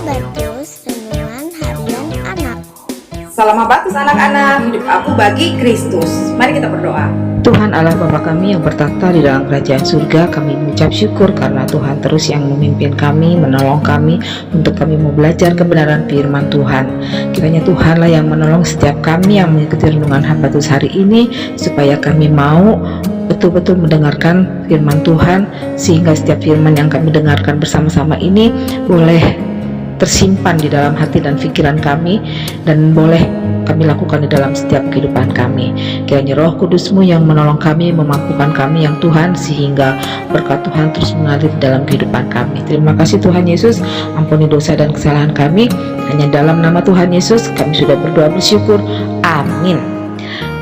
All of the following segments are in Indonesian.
Habatus Renungan Harian Anak. Salam Habatus anak-anak, hidup aku bagi Kristus. Mari kita berdoa. Tuhan Allah Bapa kami yang bertata di dalam kerajaan surga, kami mengucap syukur karena Tuhan terus yang memimpin kami, menolong kami untuk kami mau belajar kebenaran firman Tuhan. Kiranya Tuhanlah yang menolong setiap kami yang mengikuti renungan Habatus hari ini, supaya kami mau betul-betul mendengarkan firman Tuhan, sehingga setiap firman yang kami dengarkan bersama-sama ini boleh tersimpan di dalam hati dan pikiran kami, dan boleh kami lakukan di dalam setiap kehidupan kami. Kiranya Roh Kudus-Mu yang menolong kami, memampukan kami yang Tuhan, sehingga berkat Tuhan terus mengalir dalam kehidupan kami. Terima kasih Tuhan Yesus, ampuni dosa dan kesalahan kami. Hanya dalam nama Tuhan Yesus kami sudah berdoa bersyukur. Amin.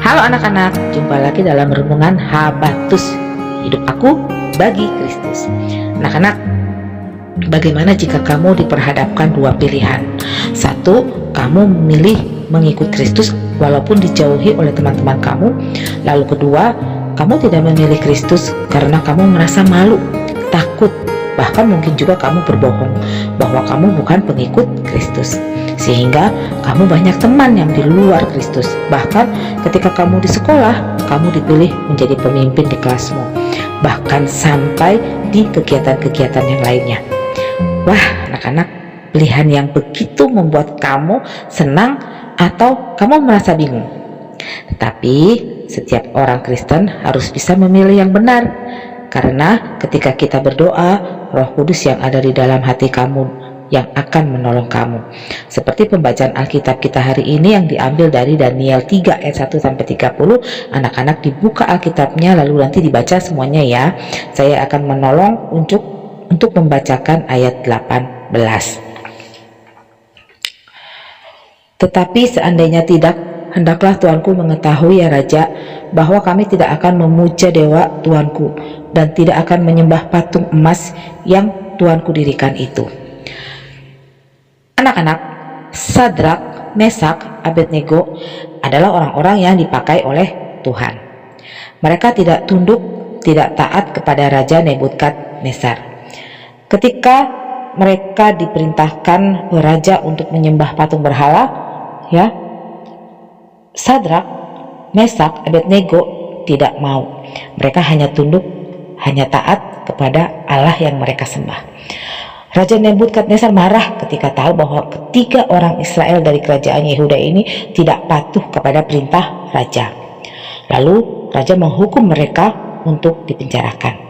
Halo anak-anak, jumpa lagi dalam renungan Habatus, hidup aku bagi Kristus. Anak-anak, bagaimana jika kamu diperhadapkan dua pilihan? Satu, kamu memilih mengikut Kristus walaupun dijauhi oleh teman-teman kamu. Lalu kedua, kamu tidak memilih Kristus karena kamu merasa malu, takut, bahkan mungkin juga kamu berbohong bahwa kamu bukan pengikut Kristus, sehingga kamu banyak teman yang di luar Kristus. Bahkan ketika kamu di sekolah, kamu dipilih menjadi pemimpin di kelasmu, bahkan sampai di kegiatan-kegiatan yang lainnya. Wah, anak-anak, pilihan yang begitu membuat kamu senang atau kamu merasa bingung. Tetapi setiap orang Kristen harus bisa memilih yang benar, karena ketika kita berdoa, Roh Kudus yang ada di dalam hati kamu yang akan menolong kamu. Seperti pembacaan Alkitab kita hari ini yang diambil dari Daniel 3 ayat 1 sampai 30. Anak-anak dibuka Alkitabnya lalu nanti dibaca semuanya ya. Saya akan menolong untuk membacakan ayat 18. Tetapi seandainya tidak, hendaklah Tuanku mengetahui ya Raja, bahwa kami tidak akan memuja dewa Tuanku dan tidak akan menyembah patung emas yang Tuanku dirikan itu. Anak-anak, Sadrak, Mesak, Abednego adalah orang-orang yang dipakai oleh Tuhan. Mereka tidak tunduk, tidak taat kepada Raja Nebukadnezar. Ketika mereka diperintahkan raja untuk menyembah patung berhala, ya, Sadrak, Mesak, Abednego tidak mau. Mereka hanya tunduk, hanya taat kepada Allah yang mereka sembah. Raja Nebukadnezar marah ketika tahu bahwa ketiga orang Israel dari kerajaan Yehuda ini tidak patuh kepada perintah raja. Lalu raja menghukum mereka untuk dipenjarakan.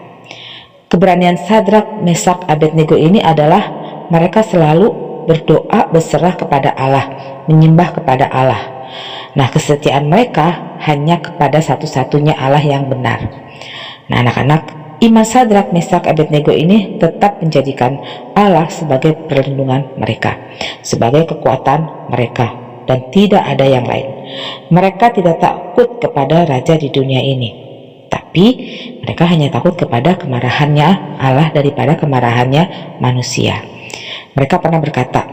Keberanian Sadrak, Mesak, Abednego ini adalah mereka selalu berdoa berserah kepada Allah, menyembah kepada Allah. Nah, kesetiaan mereka hanya kepada satu-satunya Allah yang benar. Nah, anak-anak, iman Sadrak, Mesak, Abednego ini tetap menjadikan Allah sebagai perlindungan mereka, sebagai kekuatan mereka, dan tidak ada yang lain. Mereka tidak takut kepada raja di dunia ini, tapi mereka hanya takut kepada kemarahannya Allah daripada kemarahannya manusia. Mereka pernah berkata,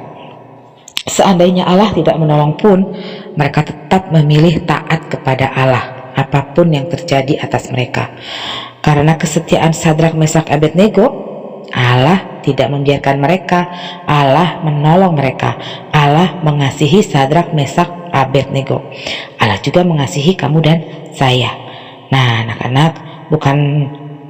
seandainya Allah tidak menolong pun, mereka tetap memilih taat kepada Allah, apapun yang terjadi atas mereka. Karena kesetiaan Sadrak, Mesak, Abednego, Allah tidak membiarkan mereka. Allah menolong mereka. Allah mengasihi Sadrak, Mesak, Abednego. Allah juga mengasihi kamu dan saya. Nah, anak-anak,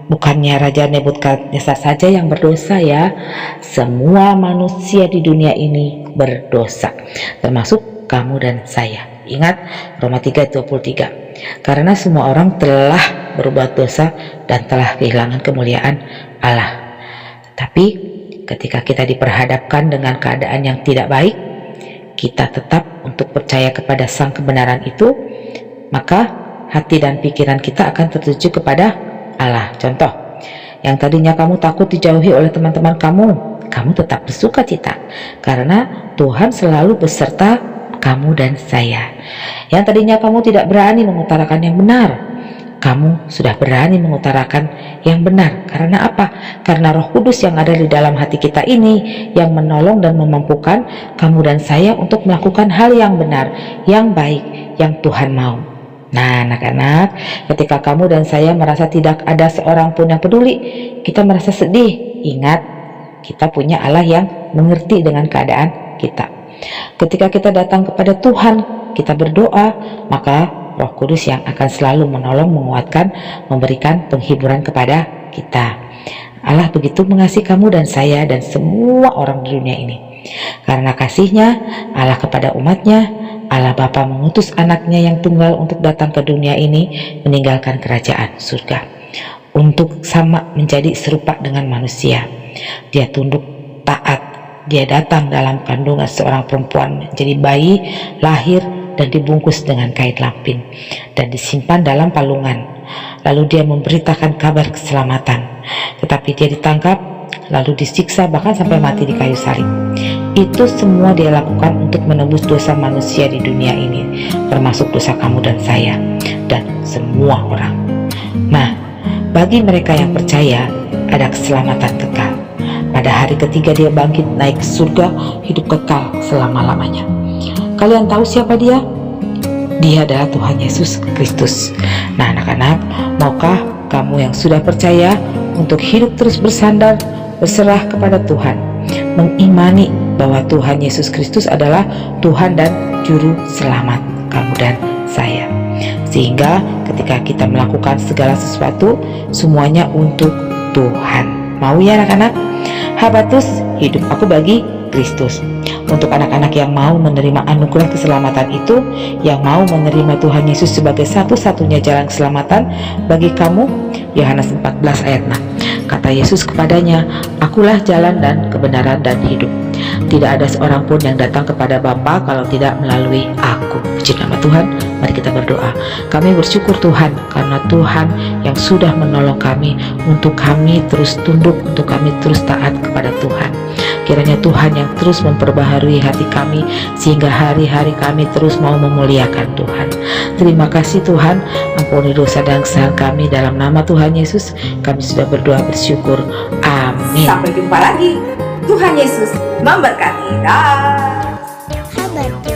bukannya Raja Nebukadnezar saja yang berdosa ya. Semua manusia di dunia ini berdosa, termasuk kamu dan saya. Ingat Roma 3:23. Karena semua orang telah berbuat dosa dan telah kehilangan kemuliaan Allah. Tapi ketika kita diperhadapkan dengan keadaan yang tidak baik, kita tetap untuk percaya kepada sang kebenaran itu, maka hati dan pikiran kita akan tertuju kepada Allah. Contoh, yang tadinya kamu takut dijauhi oleh teman-teman kamu tetap bersuka cita karena Tuhan selalu beserta kamu dan saya. Yang tadinya kamu tidak berani mengutarakan yang benar, kamu sudah berani mengutarakan yang benar. Karena apa? Karena Roh Kudus yang ada di dalam hati kita ini yang menolong dan memampukan kamu dan saya untuk melakukan hal yang benar, yang baik, yang Tuhan mau. Nah, anak-anak, ketika kamu dan saya merasa tidak ada seorang pun yang peduli, kita merasa sedih. Ingat, kita punya Allah yang mengerti dengan keadaan kita. Ketika kita datang kepada Tuhan, kita berdoa, maka Roh Kudus yang akan selalu menolong, menguatkan, memberikan penghiburan kepada kita. Allah begitu mengasihi kamu dan saya dan semua orang di dunia ini. Karena kasih-Nya Allah kepada umat-Nya, Allah Bapa mengutus anaknya yang tunggal untuk datang ke dunia ini, meninggalkan kerajaan surga, untuk sama menjadi serupa dengan manusia. Dia tunduk taat, dia datang dalam kandungan seorang perempuan, menjadi bayi, lahir dan dibungkus dengan kain lampin dan disimpan dalam palungan. Lalu dia memberitakan kabar keselamatan, tetapi dia ditangkap, lalu disiksa, bahkan sampai mati di kayu salib. Itu semua dia lakukan untuk menebus dosa manusia di dunia ini, termasuk dosa kamu dan saya dan semua orang. Nah, bagi mereka yang percaya, ada keselamatan kekal. Pada hari ketiga dia bangkit naik ke surga, hidup kekal selama-lamanya. Kalian tahu siapa dia? Dia adalah Tuhan Yesus Kristus. Nah anak-anak, maukah kamu yang sudah percaya untuk hidup terus bersandar, berserah kepada Tuhan, mengimani bahwa Tuhan Yesus Kristus adalah Tuhan dan Juru Selamat kamu dan saya, sehingga ketika kita melakukan segala sesuatu, semuanya untuk Tuhan. Mau ya anak-anak? Habatus, hidup aku bagi Kristus. Untuk anak-anak yang mau menerima anugerah keselamatan itu, yang mau menerima Tuhan Yesus sebagai satu-satunya jalan keselamatan bagi kamu, Yohanes 14 ayat 6. Kata Yesus kepadanya, "Akulah jalan dan kebenaran dan hidup. Tidak ada seorang pun yang datang kepada Bapa kalau tidak melalui aku." Puji nama Tuhan. Mari kita berdoa. Kami bersyukur Tuhan karena Tuhan yang sudah menolong kami untuk kami terus tunduk, untuk kami terus taat kepada Tuhan. Kiranya Tuhan yang terus memperbaharui hati kami sehingga hari-hari kami terus mau memuliakan Tuhan. Terima kasih Tuhan, ampuni dosa dan kesalahan kami dalam nama Tuhan Yesus. Kami sudah berdoa bersyukur. Amin. Sampai jumpa lagi. Tuhan Yesus memberkati. Dah. Habatus